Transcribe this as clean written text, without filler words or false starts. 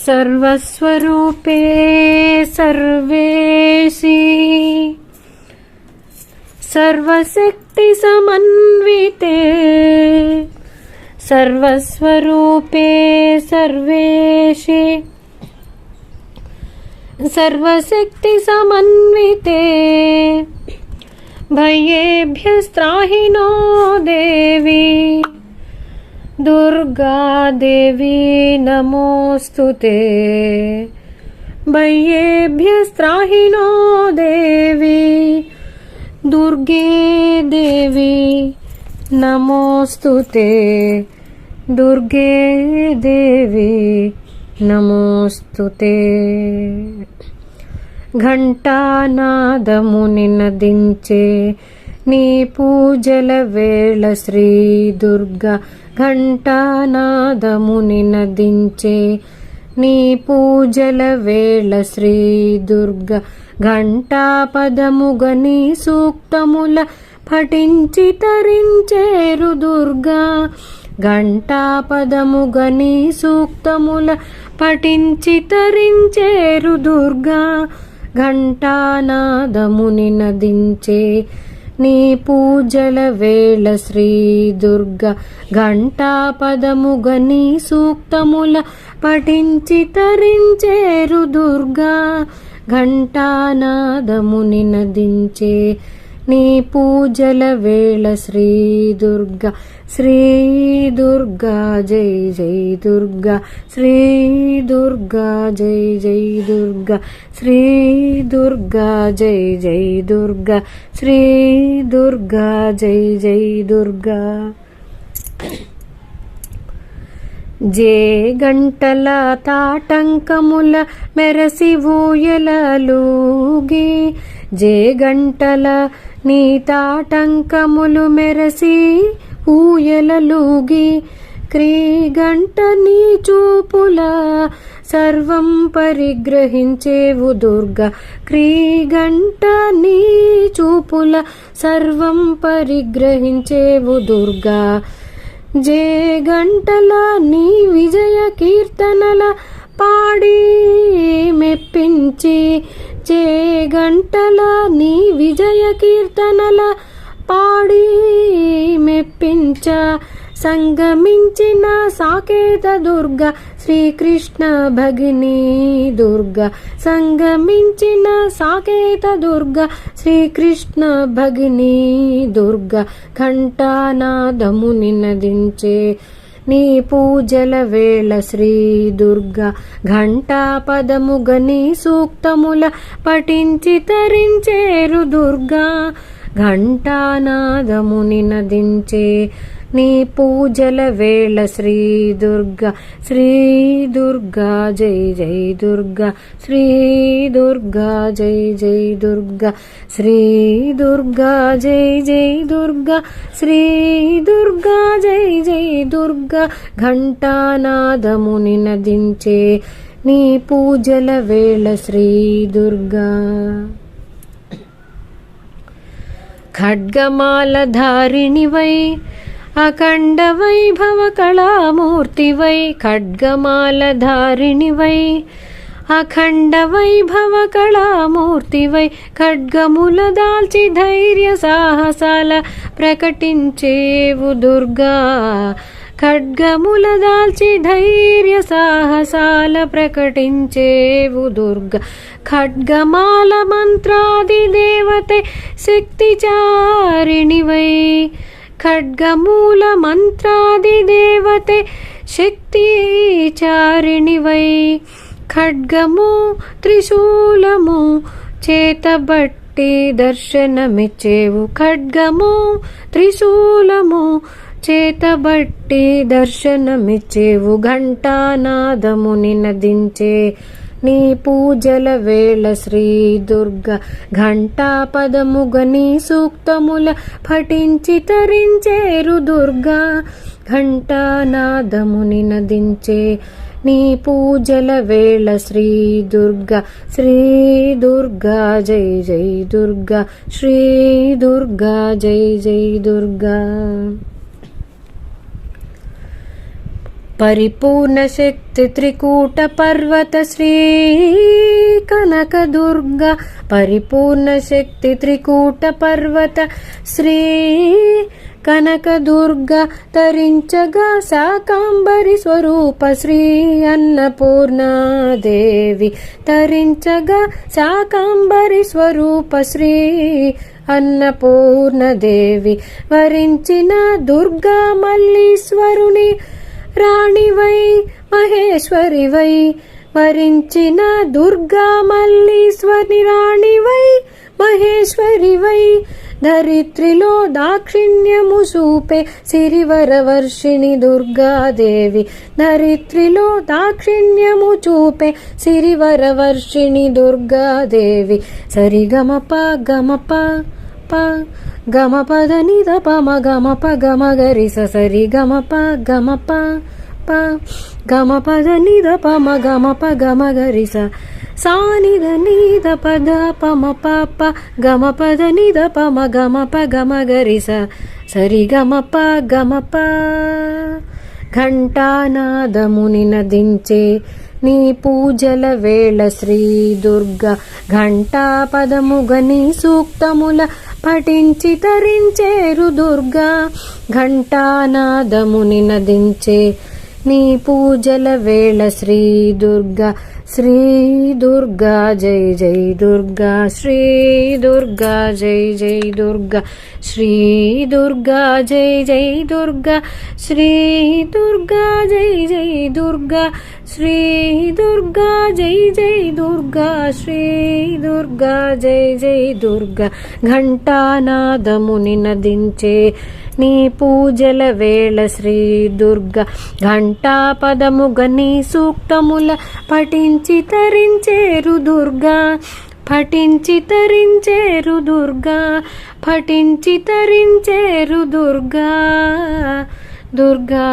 सर्वस्वरूपे सर्वेशी सर्वशक्ति समन्विते सर्वस्वरूपे सर्वेशी सर्वशक्ति समन्विते भयेभ्यस्त्राहि no देवी दुर्गा देवी नमोस्तुते भयेभ्यस्त्राहि no देवी दुर्गे देवी नमोस्तुते दुर्गे देवी नमोस्तुते ఘంటానాదముని నదించే నీ పూజల వేళ శ్రీ దుర్గా ఘంటానాదముని నదించే నీ పూజల వేళ శ్రీ దుర్గా ఘంటాపదముగ నీ సూక్తముల పఠించి తరించేరు దుర్గా ఘంటాపదముగ నీ సూక్తముల పఠించి తరించేరు దుర్గా ఘంటానాదముని నదించే నీ పూజల వేళ శ్రీ దుర్గా ఘంటాపదముగ నీ సూక్తముల పఠించి తరించేరు దుర్గా ఘంటానాదముని నదించే నీ పూజల వేళ శ్రీ దుర్గా జై జై దుర్గా శ్రీ దుర్గా జై జై దుర్గా శ్రీ దుర్గా జై జై దుర్గా శ్రీ దుర్గా జై జై దుర్గా జే గంటల తాటంకముల మెరసి ఊయలలుగి జే గంటల నీ తాటంకములు మెరసి ఊయలలుగి క్రీగంట నీ చూపుల సర్వం పరిగ్రహించేవు దుర్గా క్రీగంట నీ చూపుల సర్వం పరిగ్రహించేవు దుర్గా జే గంటల నీ విజయ కీర్తనల పాడి మెప్పించి జే గంటల నీ విజయ కీర్తనల పాడి మెప్పించ సంగమించిన సాకేత దుర్గా శ్రీకృష్ణ భగిని దుర్గా సంగమించిన సాకేత దుర్గా శ్రీకృష్ణ భగిని దుర్గా ఘంటానాదముని నదించే నీ పూజల వేళ శ్రీ దుర్గా ఘంటాపదముగ నీ సూక్తముల పఠించి తరించేరు దుర్గా ఘంటానాదముని నదించే నీ పూజల వేళ శ్రీ దుర్గా జై జై దుర్గా శ్రీ దుర్గా జై జై దుర్గా శ్రీ దుర్గా జై జై దుర్గా శ్రీ దుర్గా జై జై దుర్గా ఘంటానాదముని నదించే నీ పూజల వేళ శ్రీ దుర్గా ఖడ్గమాల ధారిణివై అఖండ వైభవ కళామూర్తివై ఖడ్గమాల ధారిణివై అఖండ వైభవ కళామూర్తివై ఖడ్గముల దాల్చి ధైర్య సాహసాల ప్రకటించేవు దుర్గా ఖడ్గముల దాల్చి ధైర్య సాహసాల ప్రకటించేవు దుర్గా ఖడ్గమాల మంత్రాది దేవతే శక్తి చారిణివై ఖడ్గమూల మంత్రాది దేవతే శక్తి చారిణివై ఖడ్గము త్రిశూలము చేతబట్టి దర్శనమిచ్చేవు ఖడ్గము త్రిశూలము చేతబట్టి దర్శనమిచ్చేవు ఘంటానాదముని నదించే నీ పూజల వేళ శ్రీ దుర్గా ఘంటాపదముగ నీ సూక్తముల పఠించి తరించేరు దుర్గా ఘంటానాదముని నదించే నీ పూజల వేళ శ్రీ దుర్గా జై జై దుర్గా శ్రీ దుర్గా జై జై దుర్గా పరిపూర్ణ శక్తి త్రికూట పర్వత శ్రీ కనక దుర్గా పరిపూర్ణ శక్తి త్రికూట పర్వత శ్రీ కనక దుర్గా తరించగా శాకాంబరి స్వరూప శ్రీ అన్నపూర్ణాదేవి తరించగా శాకాంబరి స్వరూప శ్రీ అన్నపూర్ణదేవి వరించిన దుర్గా మల్లీశ్వరుని రాణివై మహేశ్వరివై వరించిన దుర్గా మల్లీశ్వరి రాణివై మహేశ్వరివై ధరిత్రిలో దాక్షిణ్యము చూపే సిరివరవర్షిణి దుర్గాదేవి ధరిత్రిలో దాక్షిణ్యము చూపే సిరివరవర్షిణి దుర్గాదేవి సరిగమప గమప ప గమపద నిద పమ గమప గమగరిస సరి గమప గమప ప గమపద నిద పమ గమప గమగరిస సానిద నీద పద పమ పాప గమపద నిద పమ గమప గమగరిస సరి గమప గమప ఘంటానాదముని నదించే నీ పూజల వేళ శ్రీ దుర్గా ఘంటా పదముగని సూక్తముల పఠించి తరించేరు దుర్గా ఘంటానాదముని నదించే నీ పూజల వేళ శ్రీ దుర్గా శ్రీ దుర్గా జై జై దుర్గా శ్రీ దుర్గా జై జై దుర్గా శ్రీ దుర్గా జై జై దుర్గా శ్రీ దుర్గా జై జై దుర్గా శ్రీ దుర్గా జై జై దుర్గా శ్రీ దుర్గా జై జై దుర్గా ఘంటానాదముని నదించే నీ పూజల వేళ శ్రీ దుర్గా ఘంటా పదముగని సూక్తముల పఠించి తరించేరు దుర్గా పఠించి తరించేరు దుర్గా పఠించి తరించేరు దుర్గా దుర్గా